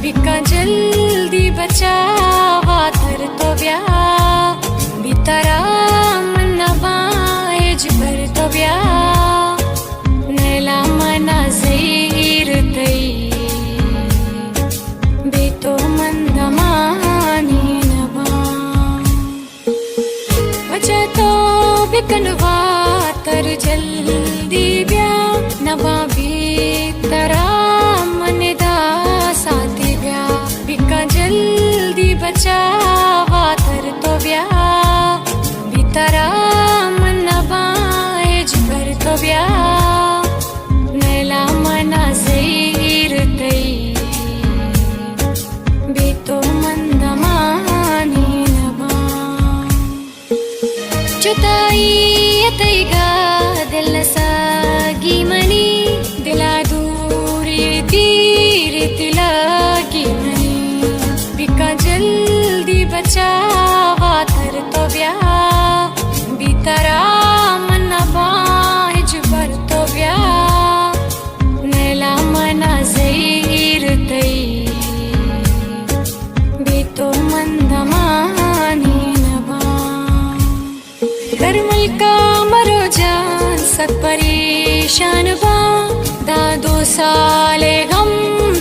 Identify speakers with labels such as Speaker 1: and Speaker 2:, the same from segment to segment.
Speaker 1: बिका जल्दी बचावा थर तो ब्या बितारा मनवा एज भर तो ब्या नैला मना ज़हीर तई बेतो मंदमानी नवा वजह तो बिकनवा तर जल्दी ब्या नवा बितारा मनदा साथी ब्या बिका जल्दी बचावा थर तो ब्या बितारा मनवा एज भर तो ब्या नैला मना ज़हीर तई बेतो मंदमानी नवा जुताई यतैगा दिल सागी मनी दिला दूरी तीर तिलागी मनी बिका जल्दी बचावा थर तो ब्या बितारा मनवा एज भर तो ब्या नैला मना ज़हीर तई बेतो मंदमानी नवा करमल का मरो जान सत परेशान बा दादो साले गम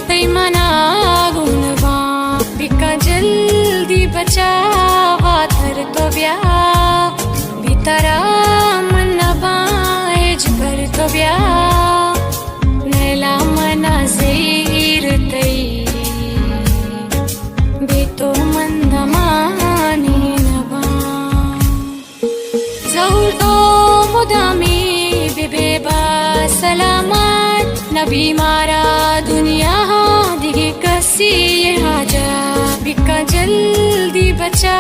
Speaker 1: तई मना गुनवा बिका जल्दी बचावा थर तो ब्या बितारा मनवा एज भर तो ब्या नैला मना ज़हीर तई बेतो मंदमानी नवा ज़हुर तो मुदामी बेबा सलामत नबी मारा दुनिया दिगे कसी ये हाजा बिका जल्दी बचा